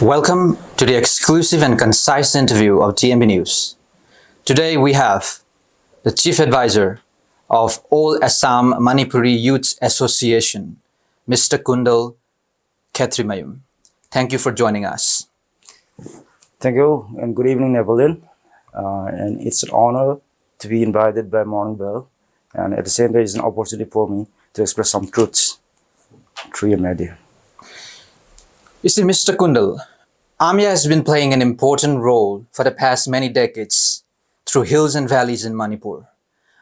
Welcome to the exclusive and concise interview of TMB News. Today we have the Chief Advisor of All Assam Manipuri Youth Association, Mr. Kundal Khetrimayum. Thank you for joining us. Thank you and good evening, Napoleon. And it's an honor to be invited by Morning Bell, and at the same time, it's an opportunity for me to express some truths through your media. You see, Mr. Kundal, AAMYA has been playing an important role for the past many decades through hills and valleys in Manipur.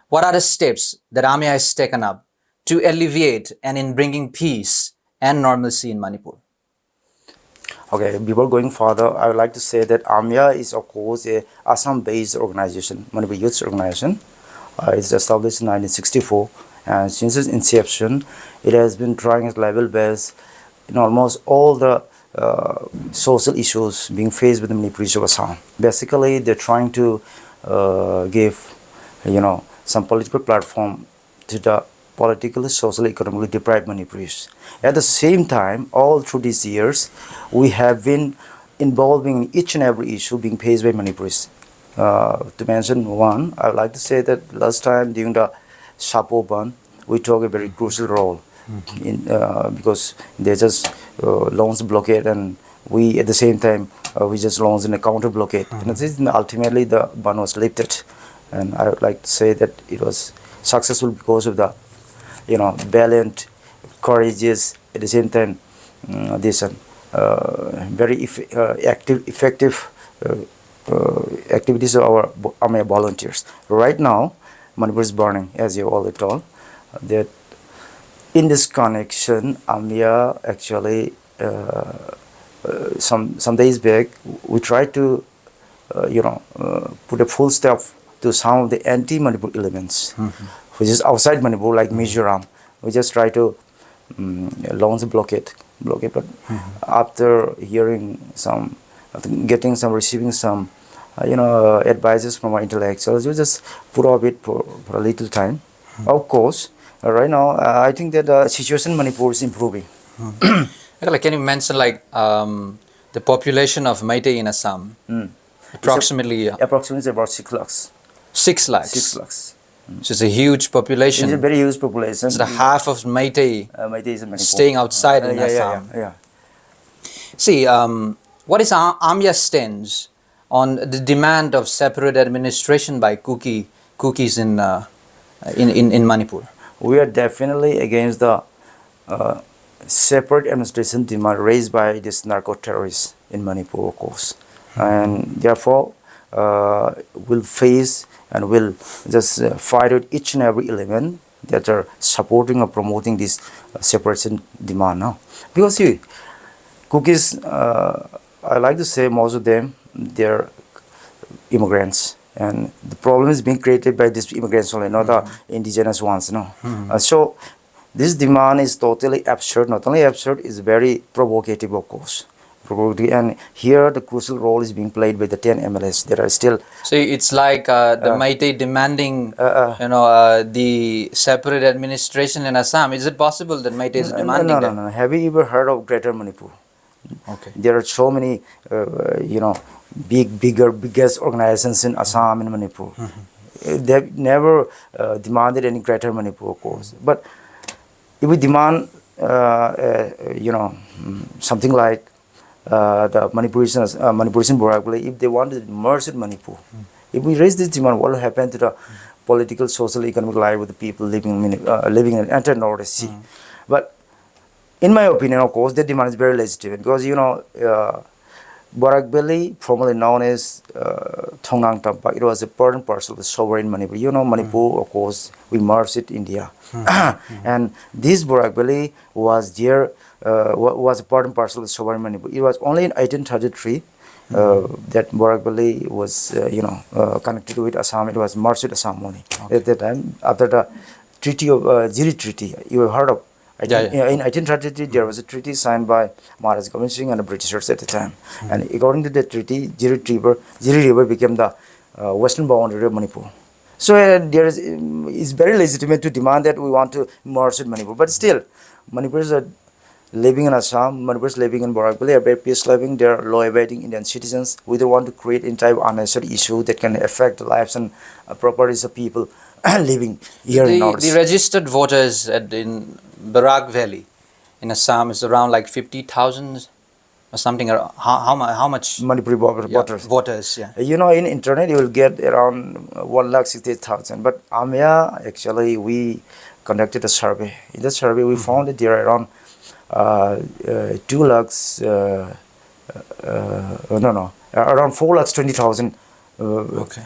What are the steps that AAMYA has taken up to alleviate and in bringing peace and normalcy in Manipur? Okay, before going further, I would like to say that AAMYA is, of course, a Assam-based organization, Manipur Youth Organization. It's established in 1964, and since its inception, it has been trying its level best in almost all the social issues being faced with the Manipuris of Assam. Basically, they're trying to give, some political platform to the politically, socially, economically deprived Manipuris. At the same time, all through these years, we have been involving in each and every issue being faced by Manipuris. To mention one, I would like to say that last time during the Sapo Ban, we took a very crucial role in, because they just launched blockade, and we at the same time we just launched a counter blockade. And ultimately the ban was lifted, and I would like to say that it was successful because of the valiant, courageous, at the same time this very effective activities of our AAMYA volunteers. Right now, Manipur is burning, as you all told. That in this connection, AAMYA actually some days back we tried to put a full stop to some of the anti-Manipur elements, which is outside Manipur, like Mizoram. We just try to launch a blockade. But after hearing some, receiving some, advices from our intellectuals, we just put off it for a little time. Of course, right now, I think that the situation in Manipur is improving. Can you mention the population of Meiteis in Assam? Approximately about 6 lakhs. 6 lakhs. 6 lakhs. So it's a huge population. It's a very huge population. It's the half of Meiteis Meiteis in Manipur. staying outside in Assam. Yeah. See, what is AAMYA's stance on the demand of separate administration by cookies in Manipur? We are definitely against the separate administration demand raised by these narco-terrorists in Manipur, of course. And therefore, we'll face and we'll just fight with each and every element that are supporting or promoting this separation demand now. Because see, cookies, I like to say most of them, they're immigrants. And the problem is being created by these immigrants only, not the indigenous ones. So this demand is totally absurd. Not only absurd, it's very provocative, of course. And here the crucial role is being played by the 10 MLAs. There are still. So it's like the Meiteis demanding, the separate administration in Assam. Is it possible that Meiteis is demanding that? No. Have you ever heard of Greater Manipur? Okay. There are so many, biggest organizations in Assam and Manipur. They've never demanded any Greater Manipur, of course. But if we demand, something like the Manipurian Boracay, if they want to merge with Manipur, if we raise this demand, what will happen to the political, social, economic life of the people living in the entire North Sea? But in my opinion, of course, that demand is very legitimate because, Barak Valley, formerly known as Thongnang Tampak, it was a part and parcel of the sovereign Manipur. Manipur, of course, we merged it India. And this Barak Valley was there, was a part and parcel of the sovereign Manipur. It was only in 1833 that Barak Valley was, connected with Assam. It was merged with Assam only. Okay. At that time, after the Treaty of Jiri Treaty, you have heard of. In 1833, there was a treaty signed by Maharaj Gobind Singh and the Britishers at the time. And according to the treaty, Jiri River became the western boundary of Manipur. So it's very legitimate to demand that we want to merge with Manipur. But still, Manipur is a living in Assam, Manipurians living in Barak Valley are very peace loving. They are law abiding Indian citizens. We don't want to create any type of unnecessary issue that can affect the lives and properties of people living here in our The registered voters in Barak Valley in Assam is around like 50,000 or something. How much? Manipuri Yeah, voters. voters. Yeah. You know, in internet you will get around 1,60,000. But AAMYA, actually, we conducted a survey. In the survey, we found that there are around 2 lakhs, around 4,20,000 Okay.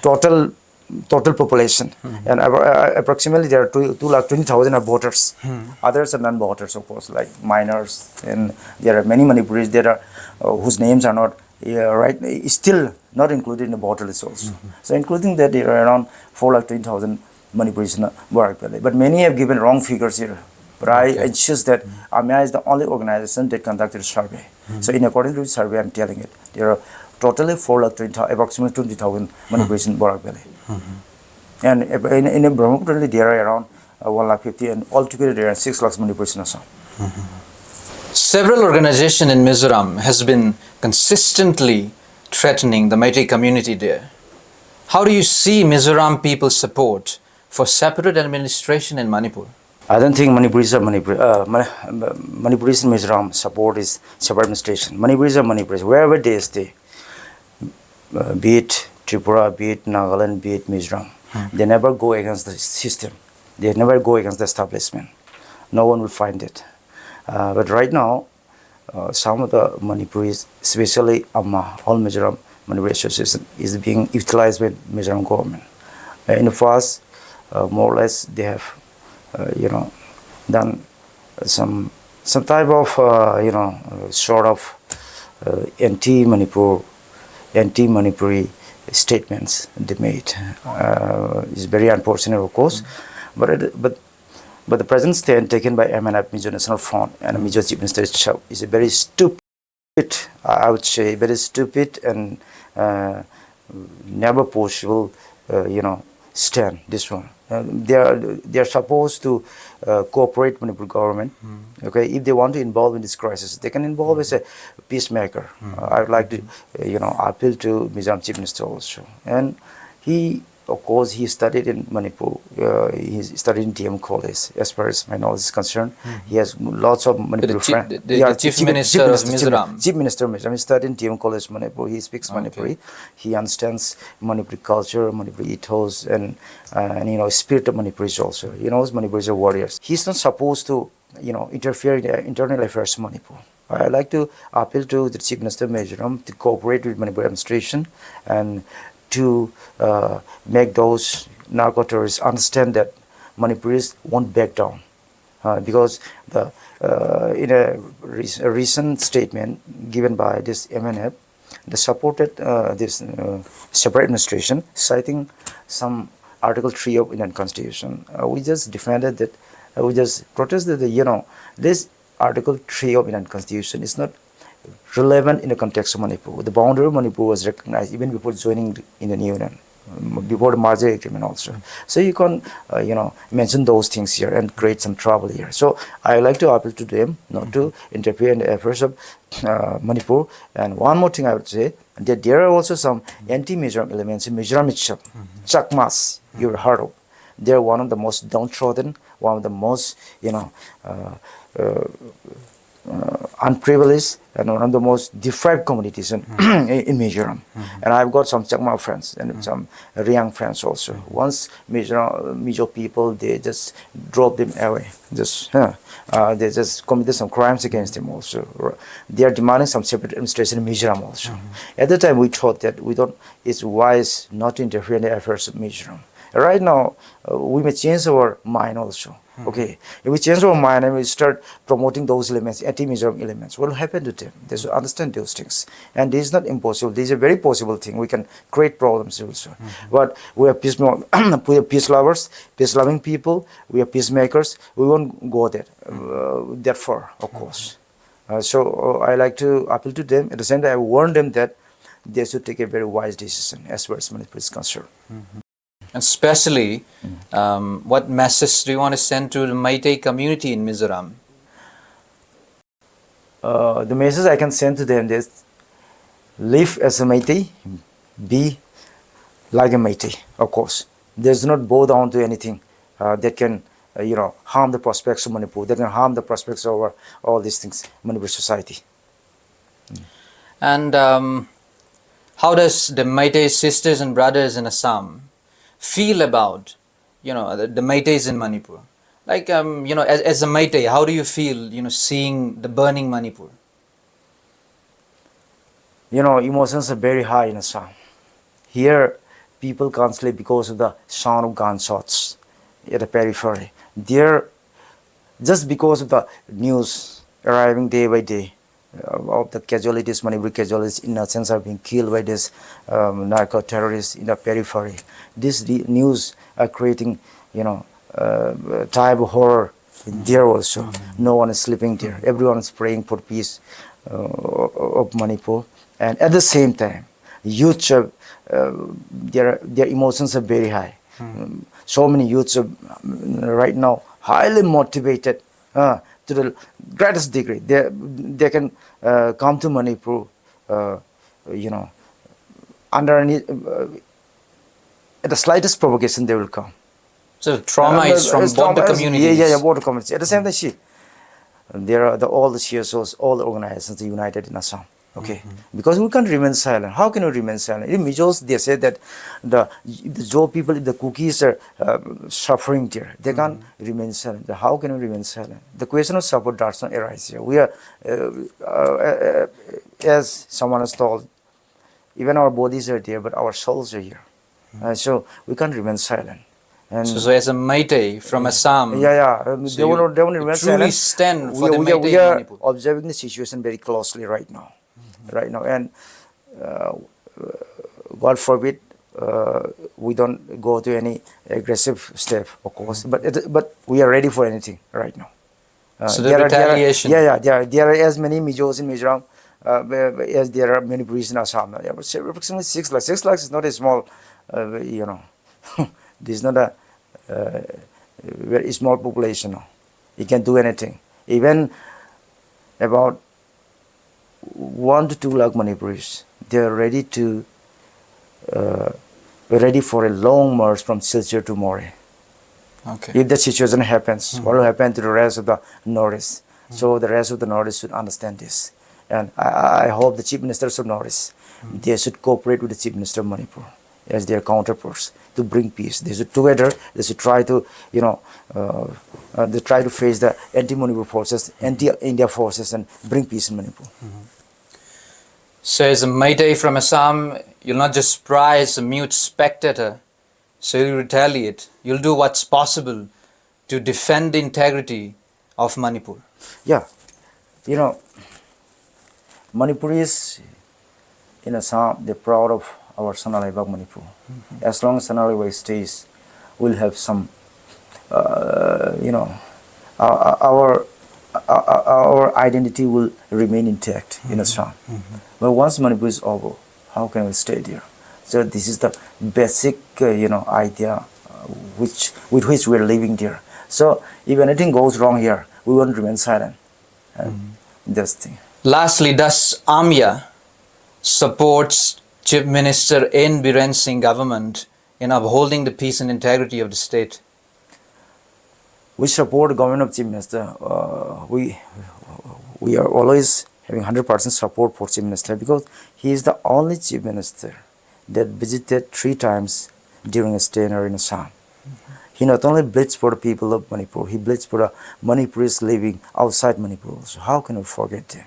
total population, and approximately there are 2,20,000 are voters. Others are non-voters, of course, like minors, and there are many Manipuris that are whose names are not right still not included in the voter list also. So including that, there are around 4,20,000 Manipuris in Barak Valley. But many have given wrong figures here. But I insist that AAMYA is the only organization that conducted a survey. So in according to the survey, I'm telling it, there are totally 4,20,000, approximately 20,000 Manipuris in Barak Valley. And in Brahmaputra Valley, there are around 1,50,000, and altogether there are 6 lakhs Manipuris in Assam. Several organizations in Mizoram has been consistently threatening the Meitei community there. How do you see Mizoram people's support for separate administration in Manipur? I don't think Manipuris in Mizoram support is separate administration. Manipuris are Manipuris, wherever they stay, be it Tripura, be it Nagaland, be it Mizoram, they never go against the system. They never go against the establishment. No one will find it. But right now, some of the Manipuris, especially AAMYA, All Mizoram Manipuri Association, is being utilized by Mizoram government. In the past, more or less, they have, done some type of, sort of anti-Manipuri statements they made. It's very unfortunate, of course, but the present stand taken by MNF, Mizo National Front, and Mizo Chief Minister itself is a very stupid, I would say, very stupid and never possible, stand. This one, they are supposed to cooperate with Manipur government. Okay, if they want to involve in this crisis, they can involve as a peacemaker. I would like to, appeal to Mizoram Chief Minister also, and he. Of course, he studied in Manipur. He studied in DM College. As far as my knowledge is concerned, he has lots of Manipur friends. The Chief Minister of Mizoram. Chief Minister of Mizoram. He studied in DM College, Manipur. He speaks Manipuri. He understands Manipuri culture, Manipuri ethos, and spirit of Manipuris also. He knows Manipuris are warriors. He's not supposed to, interfere in the internal affairs of Manipur. I'd like to appeal to the Chief Minister of Mizoram to cooperate with Manipur administration and to make those narco-terrorists understand that Manipuris won't back down. Because in a recent statement given by this MNF, they supported this separate administration, citing some Article 3 of Indian Constitution. We just defended that, we just protested that, this Article 3 of Indian Constitution is not relevant in the context of Manipur. The boundary of Manipur was recognized even before joining the Indian Union, before the merger agreement also. So you can, mention those things here and create some trouble here. So I like to appeal to them not to interfere in the affairs of Manipur. And one more thing I would say, that there are also some anti-Mizoram elements in Mizoram itself. Chakmas, you've heard of. They're one of the most downtrodden, one of the most, unprivileged and one of the most deprived communities in Mizoram. And I've got some Chakma friends and some Riang friends also. Once Mizo people, they just drop them away. They just committed some crimes against them also. They are demanding some separate administration in Mizoram also. At the time we thought that it's wise not to interfere in the affairs of Mizoram. Right now, we may change our mind also. Okay, if we change our mind and we start promoting those elements, anti-Mizoram elements, what will happen to them? They should understand those things. And this is not impossible. This is a very possible thing. We can create problems also. But we are peace lovers, peace-loving people. We are peacemakers. We won't go that far, of course. So I like to appeal to them. At the same time, I warn them that they should take a very wise decision as far as Manipur is concerned. And especially, what message do you want to send to the Meitei community in Mizoram? The message I can send to them is live as a Meitei, be like a Meitei, of course. There's not bow down to anything that can, harm the prospects of Manipur, that can harm the prospects of all these things, Manipur society. And how does the Meiteis sisters and brothers in Assam feel about, the Meiteis in Manipur? Like, as a Meitei, how do you feel, seeing the burning Manipur? Emotions are very high in Assam. Here, people can't sleep because of the sound of gunshots at the periphery. There, just because of the news arriving day by day of the casualties, Manipur casualties, innocents are being killed by these narco terrorists in the periphery. This news are creating, type of horror there also. No one is sleeping there. Everyone is praying for peace of Manipur. And at the same time, youth, their emotions are very high. So many youths are right now highly motivated to the greatest degree. They can come to Manipur, under any, at the slightest provocation they will come. So the trauma is from both the communities. Yeah, both the communities. At the same time, there are all the CSOs, all the organizations united in Assam. Okay, because we can't remain silent. How can we remain silent? In Mijos, they say that the Zo people, the cookies are suffering there. They can't remain silent. How can we remain silent? The question of support does not arise here. We are, as someone has told, even our bodies are there, but our souls are here. So we can't remain silent. And so as a Meitei from Assam, they won't remain truly silent. stand for the Meitei We in are Manipur. observing the situation very closely right now. And God forbid we don't go to any aggressive step, of course, but we are ready for anything right now. So the retaliation. There are as many Mijos in Mizoram as there are many Buddhists in Assam. Yeah, but approximately 6 lakhs. 6 lakhs is not a small, this is not a very small population. No. It can do anything. Even about 1 to 2 lakh Manipuris, they are ready for a long march from Silchar to More. Okay. If that situation happens, what will happen to the rest of the Northeast? So the rest of the Northeast should understand this. And I hope the Chief Ministers of Northeast, they should cooperate with the Chief Minister of Manipur as their counterparts to bring peace. They should together, they should try to, they try to face the anti-Manipur forces, anti-India forces and bring peace in Manipur. So as a Meitei from Assam, you'll not just pry as a mute spectator, so you'll retaliate. You'll do what's possible to defend the integrity of Manipur. Yeah, Manipuris in Assam, they're proud of our Sanalaibag Manipur. As long as Sanalaibag stays, we'll have some, our identity will remain intact in Assam. But once Manipur is over, how can we stay there? So this is the basic, idea with which we are living there. So if anything goes wrong here, we won't remain silent. That's the thing. Lastly, does AAMYA supports Chief Minister N. Biren Singh government in upholding the peace and integrity of the state? We support the government of Chief Minister. We are always having 100% support for Chief Minister because he is the only Chief Minister that visited 3 times during his tenure in Assam. He not only bleeds for the people of Manipur, he bleeds for the Manipuris living outside Manipur. So how can we forget him?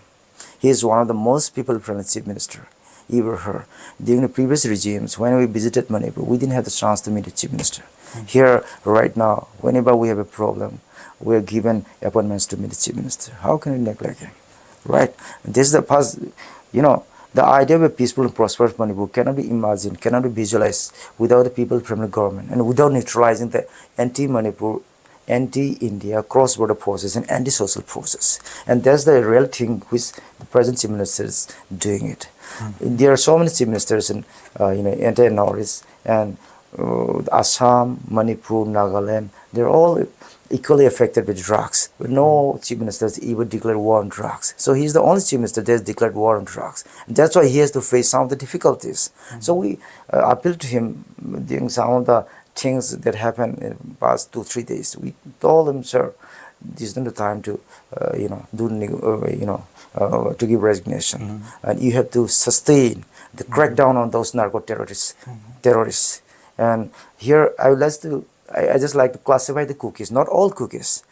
He is one of the most people-friendly Chief Minister ever heard. During the previous regimes, when we visited Manipur, we didn't have the chance to meet the Chief Minister. Here, right now, whenever we have a problem, we are given appointments to meet the Chief Minister. How can we neglect him? Right? This is the past, the idea of a peaceful and prosperous Manipur cannot be imagined, cannot be visualized without the people-friendly government and without neutralizing the anti-Manipur, anti-India, cross-border forces and anti-social forces. And that's the real thing which the present Chief Minister is doing it. There are so many Chief Ministers in entire Northeast and Assam, Manipur, Nagaland. They're all equally affected with drugs. But no chief minister has even declared war on drugs. So he's the only chief minister that has declared war on drugs. And that's why he has to face some of the difficulties. So we appealed to him during some of the things that happened in the past 2-3 days. We told him, sir, this is not the time to, to give resignation, and you have to sustain the crackdown on those terrorists. And here I would like to, I just like to classify the cookies, not all cookies.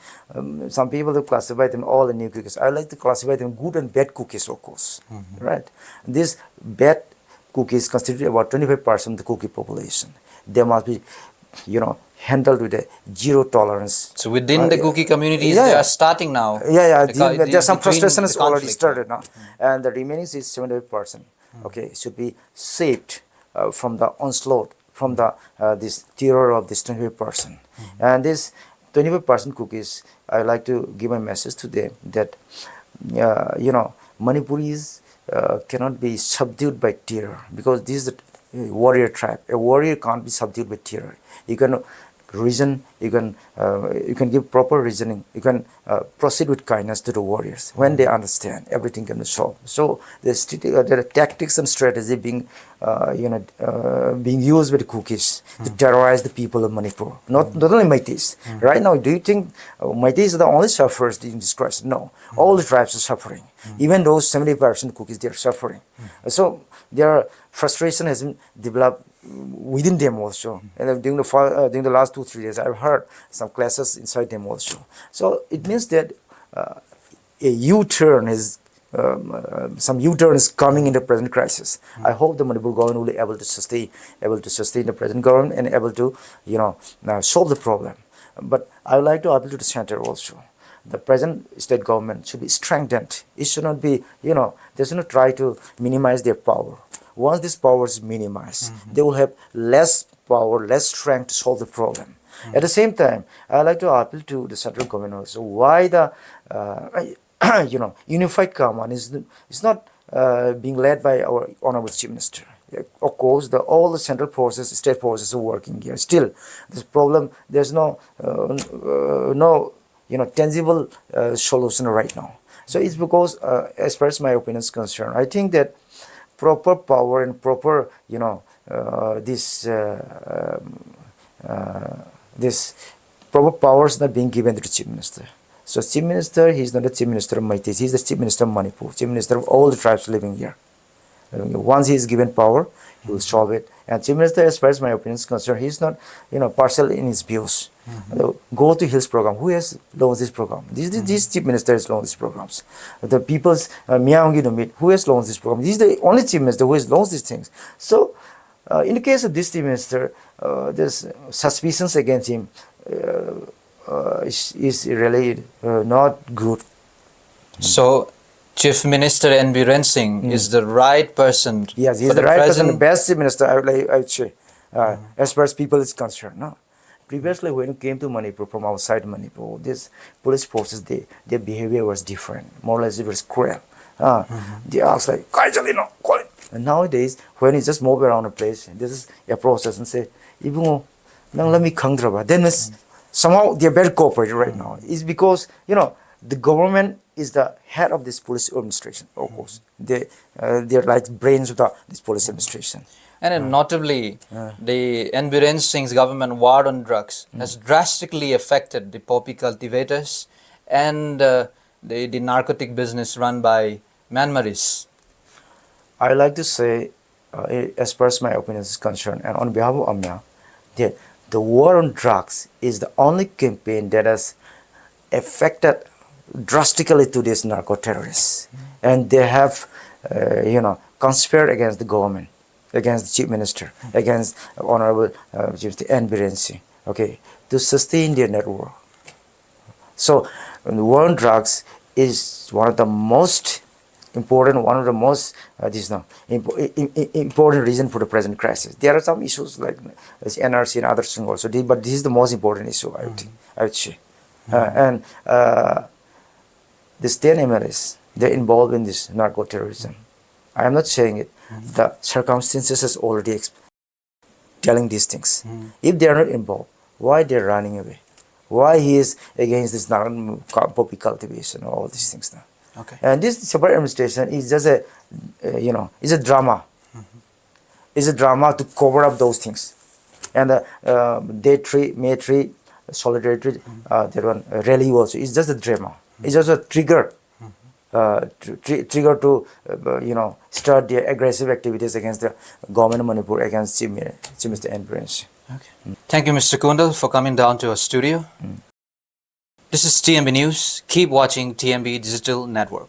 Some people will classify them all the new cookies. I like to classify them good and bad cookies, of course, right? These bad cookies constitute about 25% of the cookie population. They must be, handled with a zero tolerance. So within the cookie communities, they are starting now. There's some frustration has already conflict. started now, and the remaining is 75%. Okay, should be saved from the onslaught, from the this terror of this 25%. And this 25% cookies, I like to give a message to them that Manipuris cannot be subdued by terror, because this is a warrior tribe. A warrior can't be subdued by terror. You can reason, you can give proper reasoning, you can proceed with kindness to the warriors. When they understand, everything can be solved. So there are tactics and strategy being being used with cookies to terrorize the people of Manipur. Not only Meiteis. Right now, do you think Meiteis are the only sufferers during this crisis? No, all the tribes are suffering. Even those 70% cookies, they are suffering. So their frustration has been developed within them also. And during the last 2-3 days, I've heard some clashes inside them also. So it means that a U-turn is some U-turn is coming in the present crisis. I hope the Manipur government will be able to sustain the present government and able to solve the problem. But I would like to appeal to the center also. The present state government should be strengthened. It should not be, they should not try to minimize their power. Once this power is minimized, they will have less power, less strength to solve the problem. At the same time, I like to appeal to the central government also. Why the unified command is not being led by our honorable chief minister? Of course, all the central forces, state forces are working here. Still, this problem, there's no tangible solution right now. So it's because, as far as my opinion is concerned, I think that proper power and proper, this proper powers not being given to the chief minister. So chief minister, he's not the chief minister of Meiteis, he's the chief minister of Manipur, chief minister of all the tribes living here. Once he is given power, he will solve it. And chief minister, as far as my opinion is concerned, he's not, partial in his views. Go to Hills program. Who has launched this program? This chief minister has launched these programs. The people's Myangi to meet. Who has launched this program? This is the only chief minister who has launched these things. So, in the case of this chief minister, there's suspicions against him is really not good. So, Chief Minister N.B. Rensing is the right person. Yes, he's the right person, the best chief minister, I would say, as far as people is concerned. No? Previously, when it came to Manipur, from outside Manipur, these police forces, their behavior was different. More or less, it was cruel. They asked like, and nowadays, when you just move around a place, this is a process and say, even let me then somehow they're very cooperative right now. It's because, the government is the head of this police administration, of course. They're like brains of this police administration. And notably, the N.B. Rensing's government war on drugs has drastically affected the poppy cultivators and the narcotic business run by Myanmaris. I like to say, as far as my opinion is concerned, and on behalf of AAMYA, that the war on drugs is the only campaign that has affected drastically to these narco-terrorists. And they have, conspired against the government, against the chief minister, against Honorable N.B. Rensing, to sustain their network. So, the war on drugs is one of the most important, important reason for the present crisis. There are some issues like NRC and other things also, but this is the most important issue, I would say. And these 10 MLAs, they're involved in this narco-terrorism. I am not saying it. The circumstances is already telling these things. If they are not involved, why they're running away? why he is against this poppy cultivation, all these things now. Okay. And this separate administration is just a, is a drama. It's a drama to cover up those things. And day 3, May 3, solidarity, that one rally also is just a drama. It's just a trigger. Trigger to start the aggressive activities against the government of Manipur, against Chief Minister and Prince. Okay. Thank you, Mr. Kundal, for coming down to our studio. This is TMB News. Keep watching TMB Digital Network.